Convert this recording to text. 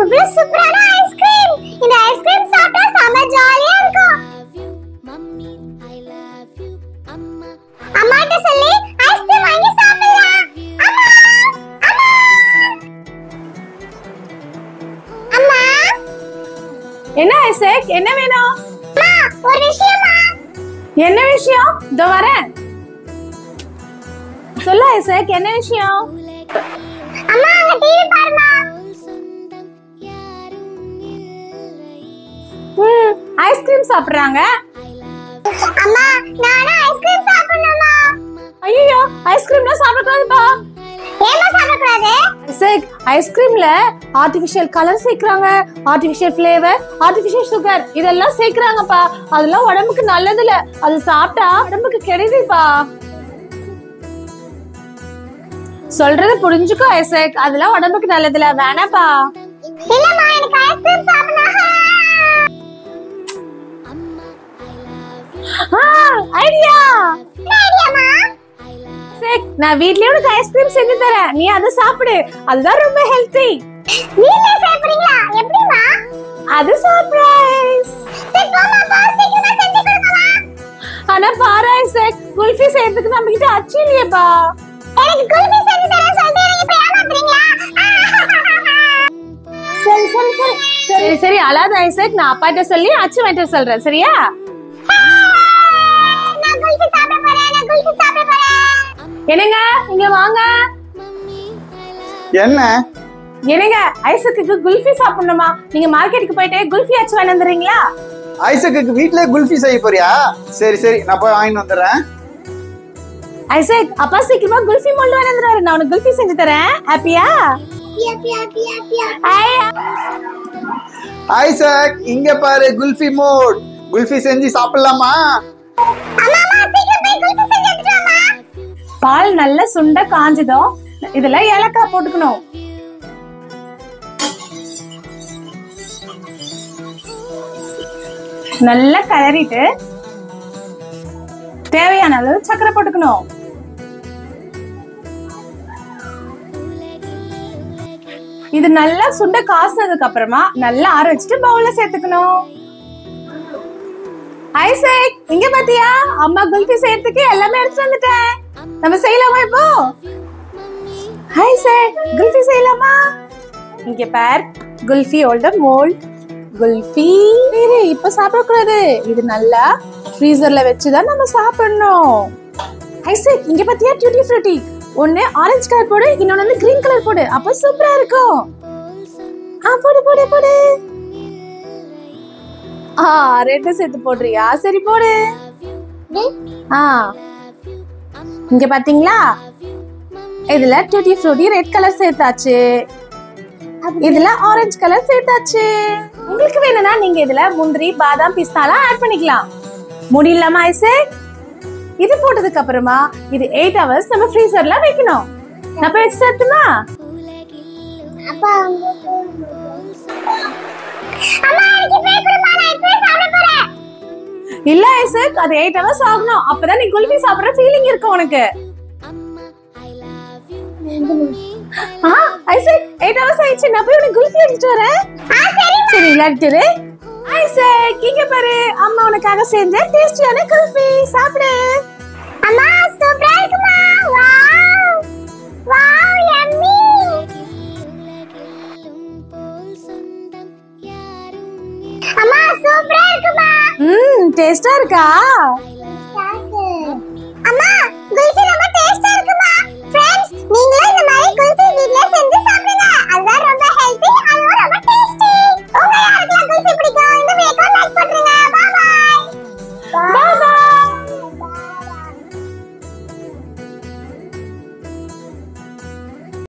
எவ்வளவு சூப்பரான ஐஸ்கிரீம். இந்த ஐஸ்கிரீம் சாப்பிட்டா செம ஜாலியா இருக்கும். அம்மாட்ட சொல்லி ஐஸ்கிரீம் வாங்கி சாப்பிடலாம். அம்மா அம்மா அம்மா. என்ன ஐசக், என்ன வேணும்? அம்மா ஒரு விஷயமா. என்ன விஷயம்? இதோ வரேன். சொல்லு ஐசக், என்ன விஷயம்? அம்மா அங்க டிவி பாருமா. ஐஸ்கிரீம் சாப்பிடுறாங்க. அம்மா நானும் ஐஸ்கிரீம் சாப்பிடணுமா? ஐயோ, ஐஸ்கிரீம்லாம் சாப்பிடக்கூடாதுப்பா. ஏமா சாப்பிடக்கூடாது? ஐசக், ஐஸ்கிரீம்ல ஆர்டிபிஷியல் கலர் சேர்க்கறாங்க, ஆர்டிபிஷியல் ஃப்ளேவர், ஆர்டிபிஷியல் சுகர் இதெல்லாம் சேர்க்கறாங்கப்பா. அதெல்லாம் உடம்புக்கு நல்லது இல்ல. அது சாப்பிட்டா உடம்புக்கு கெடுதிப்பா. சொல்றது புரிஞ்சுக்கோ ஐசக், அதெல்லாம் உடம்புக்கு நல்லது இல்ல, வேணாப்பா. இல்லம்மா எனக்கு ஐஸ்கிரீம் சாப்பிடணும். ஐடியா. என்ன ஐடியாமா? ஐசக், நான் வீட்லயே உனக்கு ஐஸ்கிரீம் செஞ்சு தரேன், நீ அதை சாப்பிடு. அதுதான் ரொம்ப ஹெல்தி. வீட்லயே சாப்பிடுறீங்களா? எப்படிமா? அது சர்ப்ரைஸ். சரி போமா பா, சீக்கிரமா செஞ்சு கொடுங்கம்மா. ஆனா பாரு ஐசக், குல்ஃபி செய்யறதுக்கு நம்ம கிட்ட அச்சு இல்லையேப்பா. எனக்கு குல்ஃபி செஞ்சு தரேன் சொல்லிட்டு நீங்க இப்ப ஏமாத்துறீங்களா? சரி சரி சரி சரி சரி, அழாத ஐசக், நான் அப்பாட்ட சொல்லி அச்சு வாங்கிட்டு சொல்றேன், சரியா? நான் குல்ஃபி சாப்பிட போறேன், நான் குல்ஃபி சாப்பிட போறேன். என்னங்க, இங்க வாங்க. என்ன? என்னங்க, ஐசக்குக்கு குல்ஃபி சாப்பிடணுமா? நீங்க மார்க்கெட்டுக்கு போயிட்டு குல்ஃபி அச்சு வாங்கி வந்துறீங்களா? ஐசக்கு வீட்லயே குல்ஃபி செய்ய போறியா? சரி சரி, நான் போய் வாங்கிட்டு வந்துடுறேன். ஐசக், அப்பா சீக்கிரமா குல்ஃபி மோல்டு வாங்கி வந்துறாரு, நான் உனக்கு குல்ஃபி செஞ்சு தரேன். ஹாப்பியா? ஐசக், இங்க பாரு குல்ஃபி மோட். குல்ஃபி செஞ்சு சாப்பிடலாமா? அம்மா சீக்கிரம் போய் குல்ஃபி செஞ்சு எடுத்துட்டு வாமா. பால் நல்லா சுண்ட காஞ்சதும் இதுல ஏலக்காய் போட்டுக்கணும். நல்லா கலரிட்டு தேவையான அளவு சக்கரை போட்டுக்கணும். இது நல்லா சுண்ட காசுனதுக்கு அப்புறமா நல்லா ஆற வச்சுட்டு பவுல்ல சேர்த்துக்கணும். ஐசக், இங்க பாத்தியா, அம்மா குல்ஃபி செய்யறதுக்கு எல்லாமே எடுத்துட்டு வந்துட்டேன். நம்ம செய்யலாமா இப்போ? ஐசக், குல்ஃபி செய்யலாமா? இங்க பார், குல்ஃபியோட மோல்ட். குல்ஃபி இப்ப சாப்பிடக்கூடாது, இது நல்லா ஃப்ரீசர்ல வச்சுதான் நம்ம சாப்பிடணும். ஐசக், இங்க பாத்தியா டியூட்டி ஃப்ரூட்டி. ஒன்னு ஆரஞ்சு கலர் போடு, இன்னொன்னு வந்து கிரீன் கலர் போடு, அப்ப சூப்பரா இருக்கும். போடு போடு போடு. ரெட் சேர்த்து போடுறியா? சரி போடு. இங்க பாத்தீங்களா, இதுல டியூட்டி ஃப்ரூட்டி ரெட் கலர் சேர்த்தாச்சு, இதுல ஆரஞ்சு கலர் சேர்த்தாச்சு. உங்களுக்கு வேணும்னா நீங்க இதுல முந்திரி, பாதாம், பிஸ்தாலாம் ஆட் பண்ணிக்கலாம். முடியலாமா ஐசக்? இது போட்டதுக்கு அப்புறமா இது 8 hours நம்ம ஃப்ரீசர்ல வைக்கணும். நான் போய் எடுத்துட்டுமா? அப்பா அம்மா எனக்கு போய் குடுமா, நான் இப்பவே சாப்பிட போறேன். இல்ல ஐசக், அது 8 hours ஆகணும், அப்பதான் நீ குல்ஃபி சாப்பிடுற ஃபீலிங் இருக்கு உனக்கு. ஐசக், 8 hours ஆயிடுச்சு, நான் போய் உனக்கு குல்ஃபி எடுத்துட்டு வரேன். சரி விளையாடுட்டு. ஐசக், இங்க பாரு, அம்மா உனக்காக செஞ்ச டேஸ்டியான குல்ஃபி, சாப்பிடு. அம்மா சூப்பரா இருக்குமா? Wow wow yummy. அம்மா சூப்பரா இருக்குமா? டேஸ்டா இருக்கா?